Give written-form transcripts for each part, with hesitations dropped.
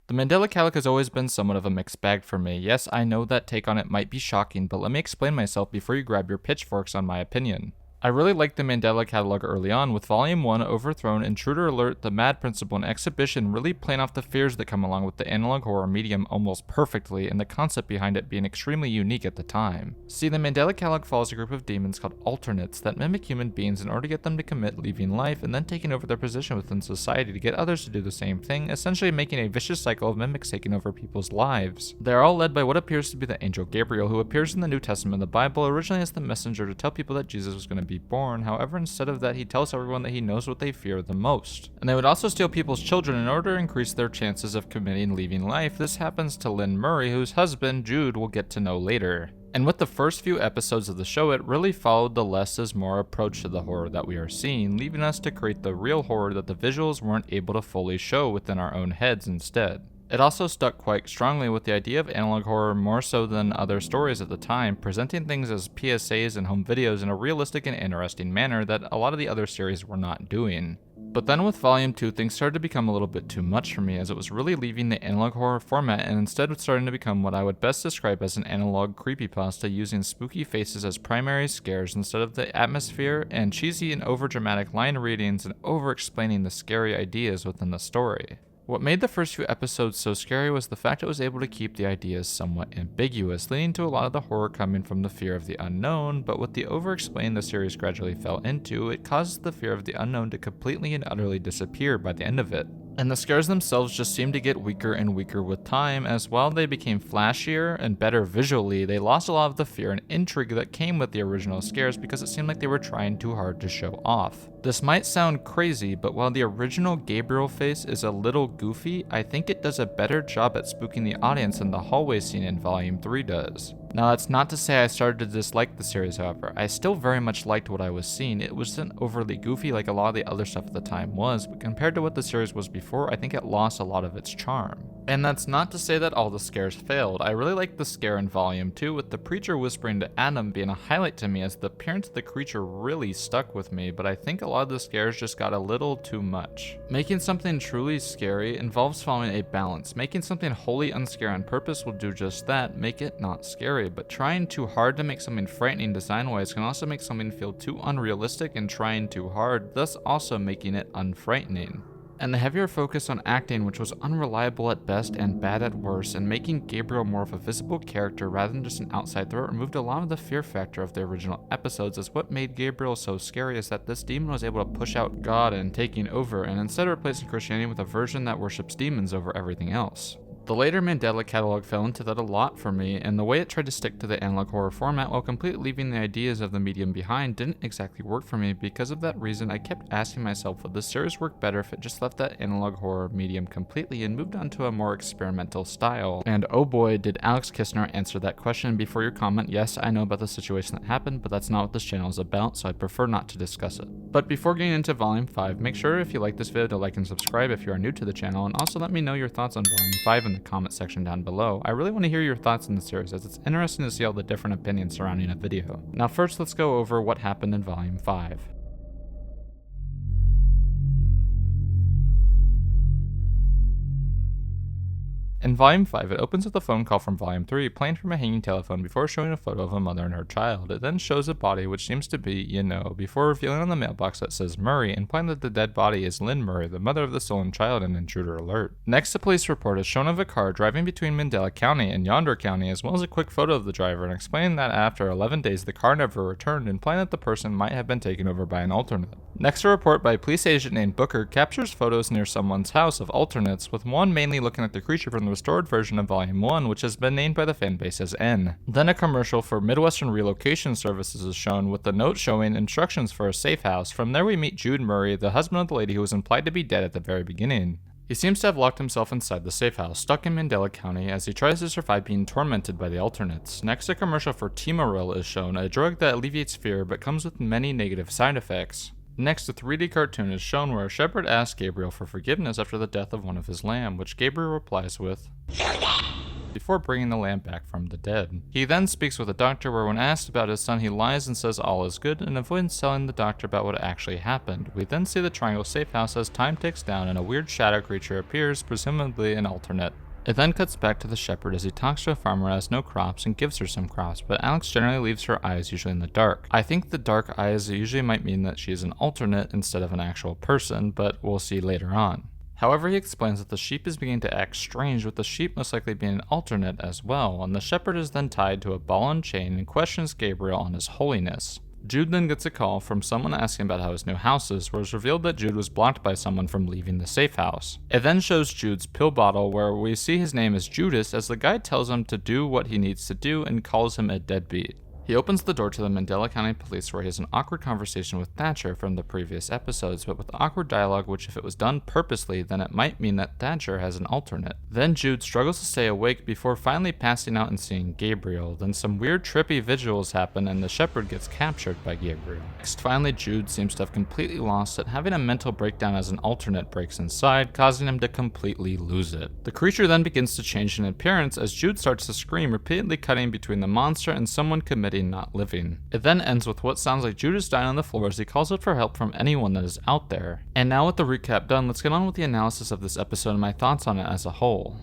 The Mandela Catalogue has always been somewhat of a mixed bag for me. Yes, I know that take on it might be shocking, but let me explain myself before you grab your pitchforks on my opinion. I really liked the Mandela Catalogue early on, with Volume 1, Overthrown, Intruder Alert, The Mad Principle, and Exhibition really playing off the fears that come along with the analog horror medium almost perfectly, and the concept behind it being extremely unique at the time. See, the Mandela Catalogue follows a group of demons called alternates that mimic human beings in order to get them to commit leaving life and then taking over their position within society to get others to do the same thing, essentially making a vicious cycle of mimics taking over people's lives. They are all led by what appears to be the angel Gabriel, who appears in the New Testament of the Bible originally as the messenger to tell people that Jesus was going to be born. However, instead of that, he tells everyone that he knows what they fear the most. And they would also steal people's children in order to increase their chances of committing leaving life. This happens to Lynn Murray, whose husband, Jude, we'll get to know later. And with the first few episodes of the show, it really followed the less is more approach to the horror that we are seeing, leaving us to create the real horror that the visuals weren't able to fully show within our own heads instead. It also stuck quite strongly with the idea of analog horror more so than other stories at the time, presenting things as PSAs and home videos in a realistic and interesting manner that a lot of the other series were not doing. But then with Volume 2, things started to become a little bit too much for me, as it was really leaving the analog horror format and instead starting to become what I would best describe as an analog creepypasta, using spooky faces as primary scares instead of the atmosphere, and cheesy and overdramatic line readings and over-explaining the scary ideas within the story. What made the first few episodes so scary was the fact it was able to keep the ideas somewhat ambiguous, leading to a lot of the horror coming from the fear of the unknown, but with the over-explain the series gradually fell into, it causes the fear of the unknown to completely and utterly disappear by the end of it. And the scares themselves just seemed to get weaker and weaker with time, as while they became flashier and better visually, they lost a lot of the fear and intrigue that came with the original scares because it seemed like they were trying too hard to show off. This might sound crazy, but while the original Gabriel face is a little goofy, I think it does a better job at spooking the audience than the hallway scene in Volume 3 does. Now, that's not to say I started to dislike the series, however. I still very much liked what I was seeing. It wasn't overly goofy like a lot of the other stuff at the time was, but compared to what the series was before, I think it lost a lot of its charm. And that's not to say that all the scares failed. I really liked the scare in Volume 2, with the preacher whispering to Adam being a highlight to me, as the appearance of the creature really stuck with me, but I think a lot of the scares just got a little too much. Making something truly scary involves following a balance. Making something wholly unscary on purpose will do just that, make it not scary, but trying too hard to make something frightening design-wise can also make something feel too unrealistic and trying too hard, thus also making it unfrightening. And the heavier focus on acting, which was unreliable at best and bad at worst, and making Gabriel more of a visible character rather than just an outside threat, removed a lot of the fear factor of the original episodes, as what made Gabriel so scary is that this demon was able to push out God and taking over, and instead replacing Christianity with a version that worships demons over everything else. The later Mandela Catalogue fell into that a lot for me, and the way it tried to stick to the analog horror format while completely leaving the ideas of the medium behind didn't exactly work for me. Because of that reason, I kept asking myself, would the series work better if it just left that analog horror medium completely and moved on to a more experimental style? And oh boy, did Alex Kistner answer that question. Before your comment, yes, I know about the situation that happened, but that's not what this channel is about, so I prefer not to discuss it. But before getting into Volume 5, make sure if you like this video to like and subscribe if you are new to the channel, and also let me know your thoughts on Volume 5 in the comment section down below. I really want to hear your thoughts in the series, as it's interesting to see all the different opinions surrounding a video. Now first, let's go over what happened in Volume 5. In Volume 5, it opens with a phone call from Volume 3, playing from a hanging telephone before showing a photo of a mother and her child. It then shows a body which seems to be, before revealing on the mailbox that says Murray, implying that the dead body is Lynn Murray, the mother of the stolen child in Intruder Alert. Next, a police report is shown of a car driving between Mandela County and Yonder County, as well as a quick photo of the driver, and explaining that after 11 days the car never returned, implying that the person might have been taken over by an alternate. Next, a report by a police agent named Booker captures photos near someone's house of alternates, with one mainly looking like the creature from the restored version of Volume 1, which has been named by the fanbase as N. Then a commercial for Midwestern Relocation Services is shown, with the note showing instructions for a safe house. From there we meet Jude Murray, the husband of the lady who was implied to be dead at the very beginning. He seems to have locked himself inside the safe house, stuck in Mandela County, as he tries to survive being tormented by the alternates. Next, a commercial for Timoril is shown, a drug that alleviates fear but comes with many negative side effects. Next, a 3D cartoon is shown where a shepherd asks Gabriel for forgiveness after the death of one of his lamb, which Gabriel replies with, before bringing the lamb back from the dead. He then speaks with the doctor, where when asked about his son, he lies and says all is good and avoids telling the doctor about what actually happened. We then see the triangle safe house as time ticks down and a weird shadow creature appears, presumably an alternate. It then cuts back to the shepherd as he talks to a farmer who has no crops and gives her some crops, but Alex generally leaves her eyes usually in the dark. I think the dark eyes usually might mean that she is an alternate instead of an actual person, but we'll see later on. However, he explains that the sheep is beginning to act strange, with the sheep most likely being an alternate as well, and the shepherd is then tied to a ball and chain and questions Gabriel on his holiness. Jude then gets a call from someone asking about how his new house is, where it's revealed that Jude was blocked by someone from leaving the safe house. It then shows Jude's pill bottle, where we see his name is Judas, as the guy tells him to do what he needs to do and calls him a deadbeat. He opens the door to the Mandela County Police, where he has an awkward conversation with Thatcher from the previous episodes, but with awkward dialogue which, if it was done purposely, then it might mean that Thatcher has an alternate. Then Jude struggles to stay awake before finally passing out and seeing Gabriel. Then some weird trippy visuals happen and the shepherd gets captured by Gabriel. Next, finally Jude seems to have completely lost it, having a mental breakdown as an alternate breaks inside, causing him to completely lose it. The creature then begins to change in appearance as Jude starts to scream, repeatedly cutting between the monster and someone committing not living. It then ends with what sounds like Judas dying on the floor as he calls out for help from anyone that is out there. And now with the recap done, let's get on with the analysis of this episode and my thoughts on it as a whole.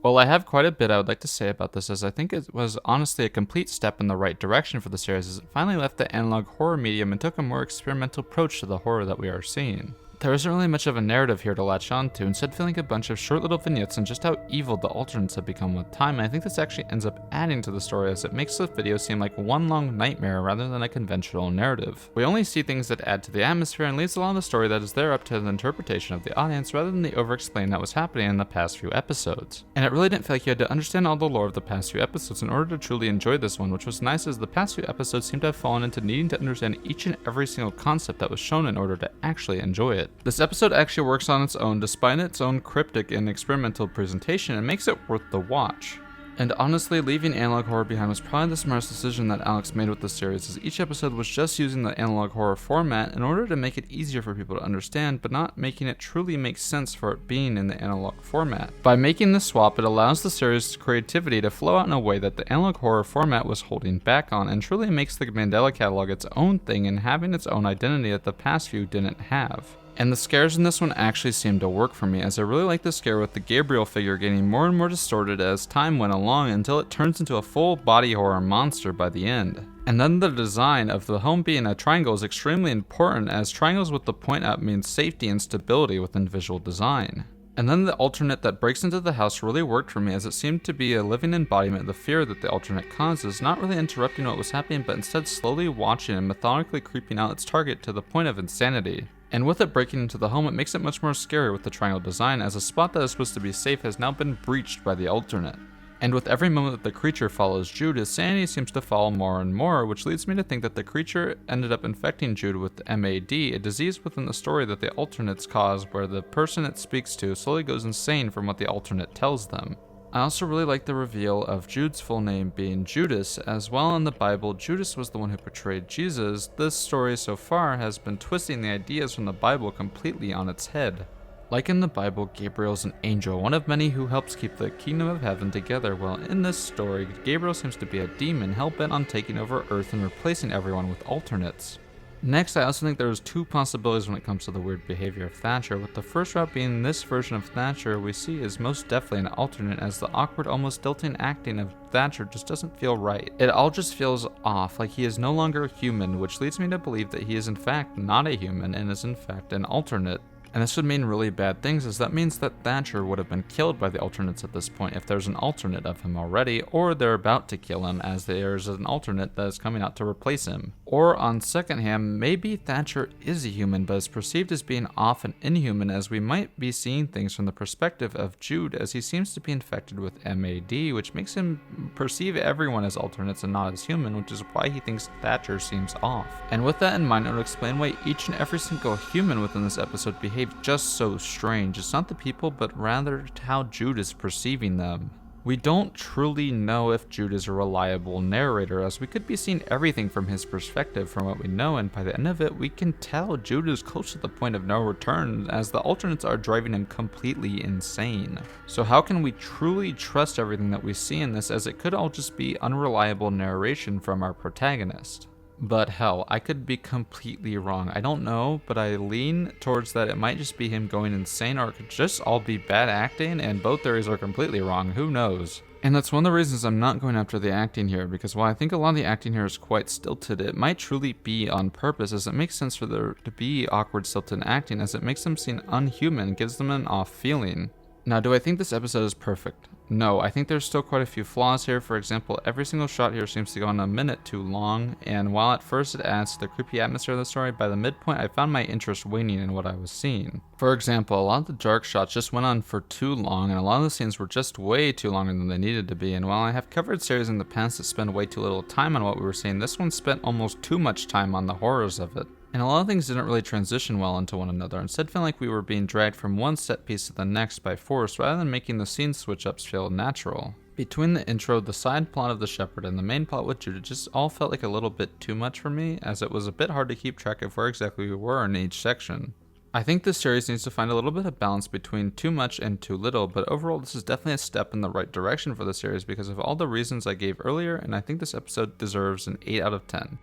Well, I have quite a bit I would like to say about this, as I think it was honestly a complete step in the right direction for the series, as it finally left the analog horror medium and took a more experimental approach to the horror that we are seeing. There isn't really much of a narrative here to latch on to, instead feeling a bunch of short little vignettes on just how evil the alternates have become with time, and I think this actually ends up adding to the story, as it makes the video seem like one long nightmare rather than a conventional narrative. We only see things that add to the atmosphere and leaves along the story that is there up to the interpretation of the audience rather than the over-explain that was happening in the past few episodes. And it really didn't feel like you had to understand all the lore of the past few episodes in order to truly enjoy this one, which was nice, as the past few episodes seem to have fallen into needing to understand each and every single concept that was shown in order to actually enjoy it. This episode actually works on its own despite its own cryptic and experimental presentation, and makes it worth the watch. And honestly, leaving analog horror behind was probably the smartest decision that Alex made with the series, as each episode was just using the analog horror format in order to make it easier for people to understand, but not making it truly make sense for it being in the analog format. By making this swap, it allows the series' creativity to flow out in a way that the analog horror format was holding back on, and truly makes the Mandela Catalogue its own thing and having its own identity that the past few didn't have. And the scares in this one actually seemed to work for me, as I really like the scare with the Gabriel figure getting more and more distorted as time went along until it turns into a full body horror monster by the end. And then the design of the home being a triangle is extremely important, as triangles with the point up means safety and stability within visual design. And then the alternate that breaks into the house really worked for me, as it seemed to be a living embodiment of the fear that the alternate causes, not really interrupting what was happening, but instead slowly watching and methodically creeping out its target to the point of insanity. And with it breaking into the home, it makes it much more scary with the triangle design, as a spot that is supposed to be safe has now been breached by the alternate. And with every moment that the creature follows Jude, his sanity seems to fall more and more, which leads me to think that the creature ended up infecting Jude with MAD, a disease within the story that the alternates cause, where the person it speaks to slowly goes insane from what the alternate tells them. I also really like the reveal of Jude's full name being Judas, as while in the Bible Judas was the one who portrayed Jesus, this story so far has been twisting the ideas from the Bible completely on its head. Like in the Bible, Gabriel is an angel, one of many who helps keep the kingdom of heaven together, while in this story, Gabriel seems to be a demon hell-bent on taking over Earth and replacing everyone with alternates. Next, I also think there's two possibilities when it comes to the weird behavior of Thatcher, with the first route being this version of Thatcher we see is most definitely an alternate, as the awkward, almost stilting acting of Thatcher just doesn't feel right. It all just feels off, like he is no longer human, which leads me to believe that he is in fact not a human and is in fact an alternate. And this would mean really bad things, as that means that Thatcher would have been killed by the alternates at this point if there's an alternate of him already, or they're about to kill him as there's an alternate that is coming out to replace him. Or on second hand, maybe Thatcher is a human but is perceived as being off and inhuman, as we might be seeing things from the perspective of Jude, as he seems to be infected with MAD, which makes him perceive everyone as alternates and not as human, which is why he thinks Thatcher seems off. And with that in mind, it would explain why each and every single human within this episode behaves just so strange. It's not the people, but rather how Jude is perceiving them. We don't truly know if Jude is a reliable narrator, as we could be seeing everything from his perspective from what we know, and by the end of it, we can tell Jude is close to the point of no return, as the alternates are driving him completely insane. So how can we truly trust everything that we see in this, as it could all just be unreliable narration from our protagonist? But hell, I could be completely wrong. I don't know, but I lean towards that it might just be him going insane, or it could just all be bad acting, and both theories are completely wrong. Who knows? And that's one of the reasons I'm not going after the acting here, because while I think a lot of the acting here is quite stilted, it might truly be on purpose, as it makes sense for there to be awkward stilted acting, as it makes them seem unhuman, gives them an off feeling. Now, do I think this episode is perfect? No, I think there's still quite a few flaws here. For example, every single shot here seems to go on a minute too long, and while at first it adds to the creepy atmosphere of the story, by the midpoint I found my interest waning in what I was seeing. For example, a lot of the dark shots just went on for too long, and a lot of the scenes were just way too longer than they needed to be, and while I have covered series in the past that spend way too little time on what we were seeing, this one spent almost too much time on the horrors of it. And a lot of things didn't really transition well into one another, instead feeling like we were being dragged from one set piece to the next by force, rather than making the scene switch-ups feel natural. Between the intro, the side plot of the shepherd, and the main plot with Jude, it just all felt like a little bit too much for me, as it was a bit hard to keep track of where exactly we were in each section. I think this series needs to find a little bit of balance between too much and too little, but overall this is definitely a step in the right direction for the series because of all the reasons I gave earlier, and I think this episode deserves an 8 out of 10.